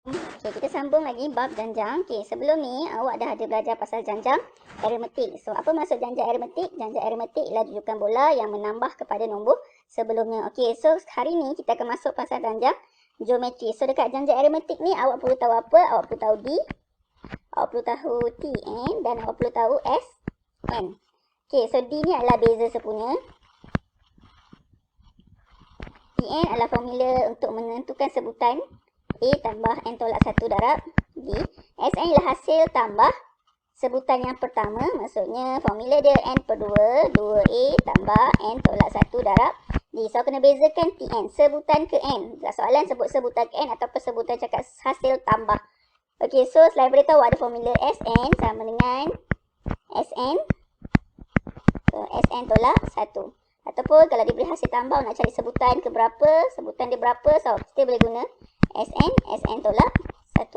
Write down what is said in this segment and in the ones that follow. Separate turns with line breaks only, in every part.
Okay, kita sambung lagi bab janjang. Okay, sebelum ni awak dah ada belajar pasal janjang aritmetik. So, apa maksud janjang aritmetik? Janjang aritmetik ialah jujukan bola yang menambah kepada nombor sebelumnya. Okay, so hari ni kita akan masuk pasal janjang geometri. So, dekat janjang aritmetik ni awak perlu tahu apa? Awak perlu tahu D, awak perlu tahu Tn dan awak perlu tahu Sn. Okay, so D ni adalah beza sepunya. Tn adalah formula untuk menentukan sebutan A tambah N tolak 1 darab D. Sn ialah hasil tambah sebutan yang pertama. Maksudnya formula dia N per 2, 2A tambah N tolak 1 darab D. So, kena bezakan Tn. Sebutan ke N. Soalan sebut sebutan ke N ataupun sebutan cakap hasil tambah. Okey, so selain daripada tahu ada formula Sn sama dengan Sn Sn tolak 1. Ataupun kalau diberi hasil tambah nak cari sebutan ke berapa, sebutan dia berapa, so kita boleh guna Sn tolak 1.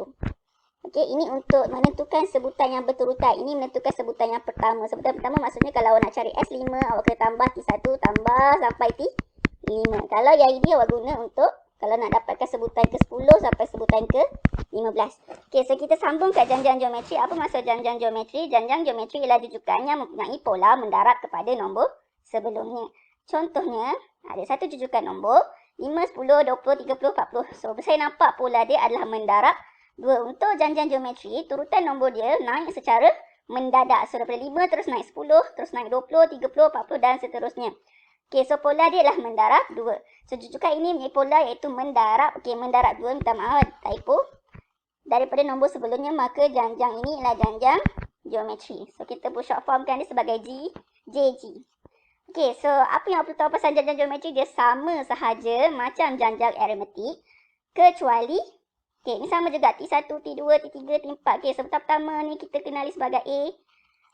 Okey, ini untuk menentukan sebutan yang berturutan. Ini menentukan sebutan yang pertama. Sebutan pertama maksudnya kalau awak nak cari S5, awak kena tambah T1 tambah sampai T5. Kalau yang ini awak guna untuk kalau nak dapatkan sebutan ke 10 sampai sebutan ke 15. Okey, so kita sambung kat janjang geometri. Apa maksud janjang geometri? Janjang geometri ialah jujukan yang mempunyai pola mendarat kepada nombor sebelumnya. Contohnya, ada satu jujukan nombor 5, 10, 20, 30, 40. So, saya nampak pola dia adalah mendarat 2. Untuk janjang geometri, turutan nombor dia naik secara mendadak. So, daripada 5 terus naik 10, terus naik 20, 30, 40 dan seterusnya. Okey, so pola dia adalah mendarat 2. So, jujukan ini mempunyai pola iaitu mendarat. Okey, mendarat 2, minta maaf, typo. Daripada nombor sebelumnya, maka janjang ini adalah janjang geometri. So, kita pun short formkan dia sebagai JG. Okey, so apa yang perlu tahu pasal janjang geometri? Dia sama sahaja macam janjang aritmetik. Kecuali, okey, ni sama juga T1, T2, T3, T4. Okey, sebutan pertama ni kita kenali sebagai A.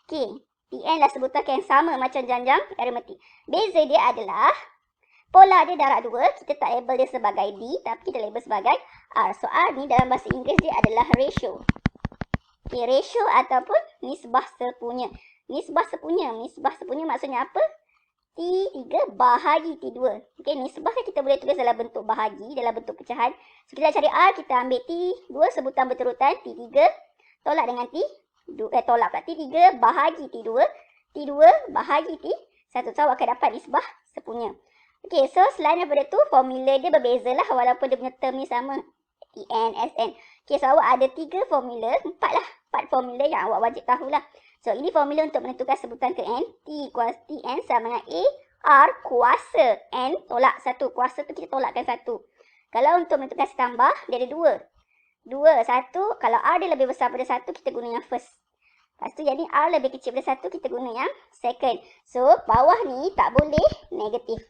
Okey, Tn lah sebutan yang sama macam janjang aritmetik. Beza dia adalah pola dia darab 2. Kita tak label dia sebagai D, tapi kita label sebagai R. So, R ni dalam bahasa Inggeris dia adalah ratio. Okey, ratio ataupun nisbah sepunya. Nisbah sepunya maksudnya apa? T3 bahagi T2. Okey, nisbah kan kita boleh tulis dalam bentuk bahagi, dalam bentuk pecahan. So, kita nak cari R, kita ambil T2 sebutan berturutan, T3 tolak dengan tolak pula T3 bahagi T2, T2 bahagi T1. So, awak akan dapat nisbah sepunya. Okey, so selain daripada tu, formula dia berbeza lah walaupun dia punya term ni sama. Tn, Sn. Okey, so awak ada 3 formula, 4 formula yang awak wajib tahulah. So, ini formula untuk menentukan sebutan ke N. Tn sama dengan A, R kuasa N tolak 1. Kuasa tu kita tolakkan 1. Kalau untuk menentukan setambah, dia ada 2. 1. Kalau R dia lebih besar pada 1, kita guna yang first. Lepas tu, jadi R lebih kecil pada 1, kita guna yang second. So, bawah ni tak boleh negatif.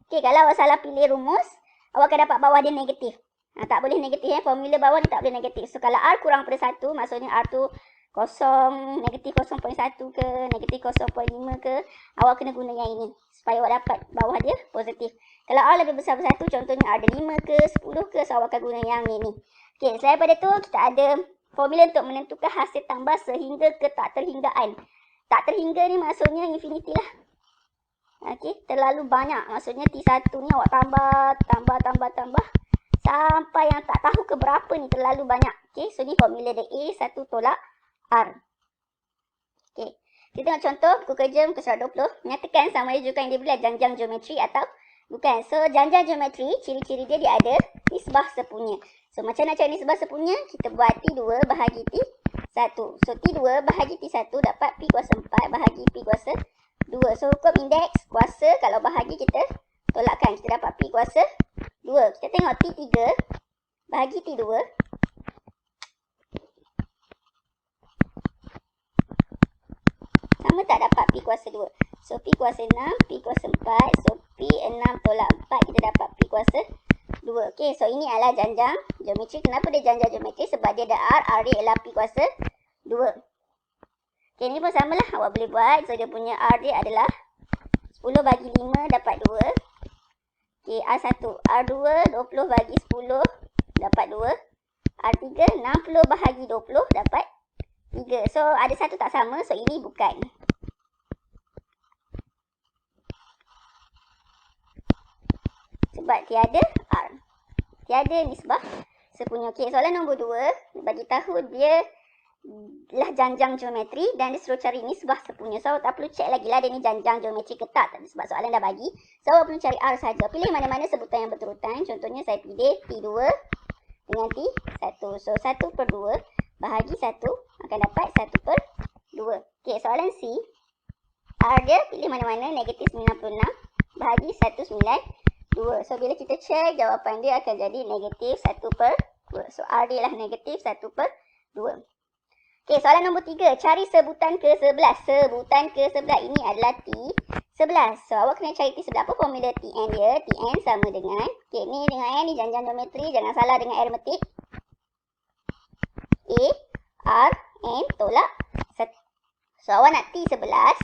Okey, kalau awak salah pilih rumus, awak akan dapat bawah dia negatif. Tak boleh negatif ya. Formula bawah ni tak boleh negatif. So, kalau R kurang pada 1, maksudnya R tu negatif 0.1 ke, negatif 0.5 ke, awak kena guna yang ini. Supaya awak dapat bawah dia positif. Kalau R lebih besar pada 1, contohnya R ada 5 ke, 10 ke, so awak akan guna yang ini. Okey, selain daripada tu, kita ada formula untuk menentukan hasil tambah sehingga ke tak terhinggaan. Tak terhingga ni maksudnya infinity lah. Okey, terlalu banyak. Maksudnya T1 ni awak tambah sampai yang tak tahu ke berapa ni, terlalu banyak. Okey, so ni formula dia A1 tolak R. Okey, kita tengok contoh buku kerja muka surat 20. Nyatakan sama ada jujukan yang diberi janjang geometri atau bukan. So, janjang geometri, ciri-ciri dia ada nisbah sepunya. So, macam nak cari nisbah sepunya, kita buat T2 bahagi T1. So, T2 bahagi T1 dapat P kuasa 4 bahagi P kuasa 2. So, hukum indeks kuasa kalau bahagi kita tolakkan. Kita dapat P kuasa 2. Kita tengok T3 bahagi T2. Sama tak dapat P kuasa 2. So, P kuasa 6, P kuasa 4. So, P6 tolak 4, kita dapat P kuasa 2. Okey, so ini adalah janjang geometri. Kenapa dia janjang geometri? Sebab dia ada R dia adalah P kuasa 2. Okey, ni pun samalah. Awak boleh buat. So, dia punya R dia adalah 10 bagi 5 dapat 2. Okey, R1. R2, 20 bagi 10 dapat 2. R3, 60 bahagi 20 dapat 3. So, ada satu tak sama. So, ini bukan. Sebab tiada R. tiada nisbah sepunya. Okey, soalan nombor 2 bagi tahu dia lah janjang geometri dan dia suruh cari nisbah sepunya. So, awak tak perlu cek lagi lah dia ni janjang geometri ke tak sebab soalan dah bagi. So, awak perlu cari R saja. Pilih mana-mana sebutan yang berterutan. Contohnya saya pilih T2 dengan T1. So, 1/2 bahagi 1 akan dapat 1/2. Okey, soalan C. R dia pilih mana-mana negatif 96 bahagi 192. So, bila kita cek jawapan dia akan jadi negatif 1/2. So, R dia lah negatif 1/2. Okey, soalan nombor 3. Cari sebutan ke-11. Sebutan ke-11 ini adalah T11. So, awak kena cari T11. Apa formula Tn dia? Tn sama dengan, okey, ni dengan N ni janjang geometri. Jangan salah dengan aritmetik. A, R, N tolak 1. So, awak nak T11.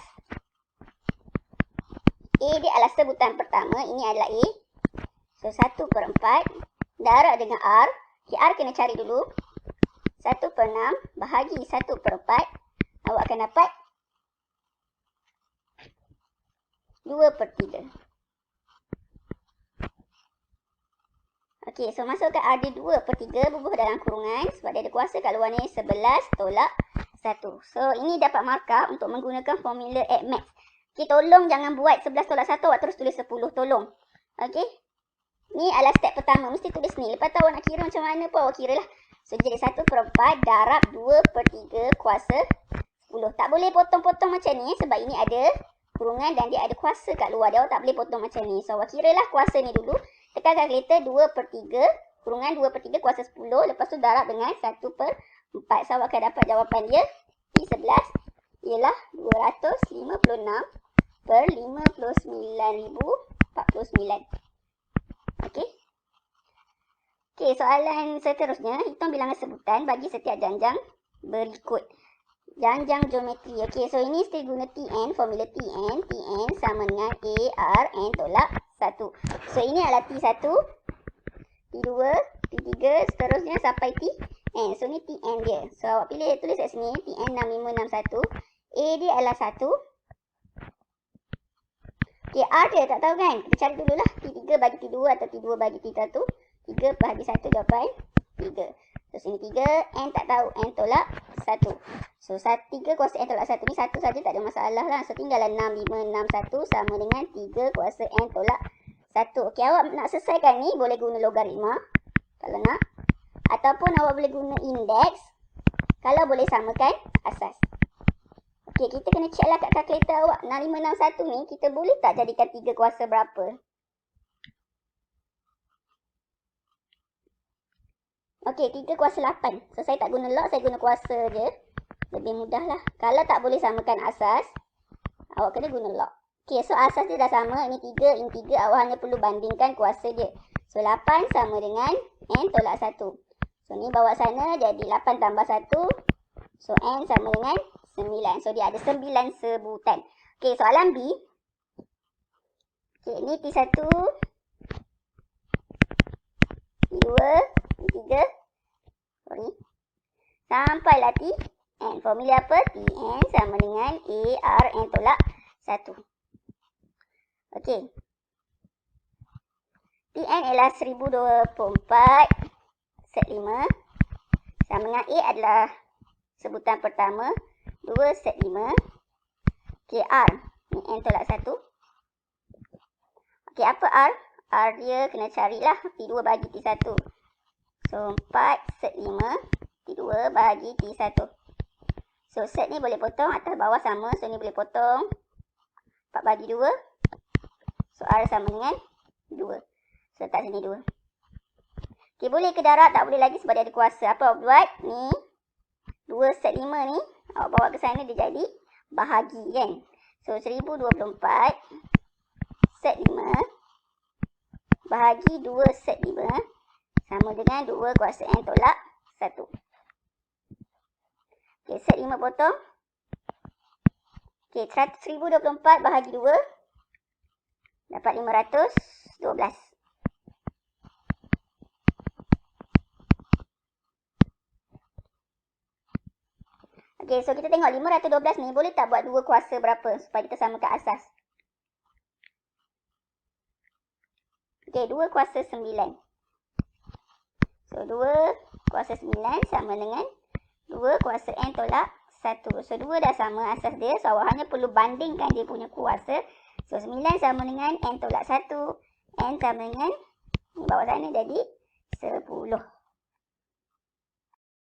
A dia adalah sebutan pertama. Ini adalah A. So, 1/4. Darab dengan R. Okay, R kena cari dulu. 1/6 bahagi 1/4. Awak akan dapat 2/3. Okey, so masukkan R dia 2/3 bubuh dalam kurungan. Sebab dia ada kuasa kat luar ni 11 tolak 1. So, ini dapat markah untuk menggunakan formula add max. Okey, tolong jangan buat 11 tolak 1 awak terus tulis 10. Tolong. Okey. Ni adalah step pertama. Mesti tulis ni. Lepas tu awak nak kira macam mana pun awak kira lah. So, jadi 1/4 darab 2/3 kuasa 10. Tak boleh potong-potong macam ni sebab ini ada kurungan dan dia ada kuasa kat luar dia. Awak tak boleh potong macam ni. So, awak kira lah kuasa ni dulu. Tekan kalkulator 2/3 kurungan 2/3 kuasa 10. Lepas tu darab dengan 1/4. So, awak akan dapat jawapan dia T11 ialah 256/59,049. Okey. Okey, soalan seterusnya. Hitung bilangan sebutan bagi setiap janjang berikut. Janjang geometri. Okey, so ini mesti guna Tn, formula Tn. Tn sama dengan A, R, N tolak 1. So, ini adalah T1, T2, T3, seterusnya sampai Tn. So, ni Tn dia. So, awak pilih, tulis kat sini. Tn 6561. A dia adalah 1. Okey, R dia tak tahu kan? Kita cari dululah. T3 bagi T2 atau T2 bagi T1. 3 bahagi 1 jawapan 3. Terus ini 3. N tak tahu. N tolak 1. So, 3 kuasa N tolak 1 ni 1 saja tak ada masalah lah. So, tinggallah 6, 5, 6, 1 sama dengan 3 kuasa N tolak 1. Okey, awak nak selesaikan ni boleh guna logaritma. Kalau nak. Ataupun awak boleh guna indeks. Kalau boleh samakan asas. Okey, kita kena check lah kat kalkulator awak. 6561 ni kita boleh tak jadikan 3 kuasa berapa? Okey, 3 kuasa 8. So, saya tak guna log, saya guna kuasa je. Lebih mudah lah. Kalau tak boleh samakan asas, awak kena guna log. Okey, so asas dia dah sama. Ini 3, ini 3. Awak hanya perlu bandingkan kuasa dia. So, 8 sama dengan N tolak 1. So, ni bawa sana jadi 8 tambah 1. So, N sama dengan 9. So, dia ada 9 sebutan. Okey, soalan B. Okey, ni T1, T2, T3. Sorry. Sampailah Tn. Formula apa? Tn sama dengan A, R, N tolak 1. Okey. Tn ialah 1024 set 5. Sama dengan A adalah sebutan pertama. 2 set 5. Okey, R. Ni N tolak 1. Okey, apa R? R dia kena carilah. T2 bagi T1. So, 4 set 5. T2 bahagi T1. So, set ni boleh potong. Atas bawah sama. So, ni boleh potong. 4 bagi 2. So, R sama dengan 2. So, letak sini 2. Okey, boleh ke darab? Tak boleh lagi sebab dia ada kuasa. Apa awak buat? Ni. 2 set 5 ni. Awak bawa ke sana dia jadi bahagi kan. So, 1024 set 5. Bahagi 2 set 5. Sama dengan 2 kuasa N tolak 1. Okey, set 5 potong. Okey, 1024 bahagi 2. Dapat 512. Okey, so kita tengok 512 ni boleh tak buat 2 kuasa berapa supaya kita samakan asas. Okey, 2 kuasa 9. So, 2 kuasa 9 sama dengan 2 kuasa N tolak 1. So, 2 dah sama asas dia. So, awak hanya perlu bandingkan dia punya kuasa. So, 9 sama dengan N tolak 1. N sama dengan, ni bawah sana jadi 10.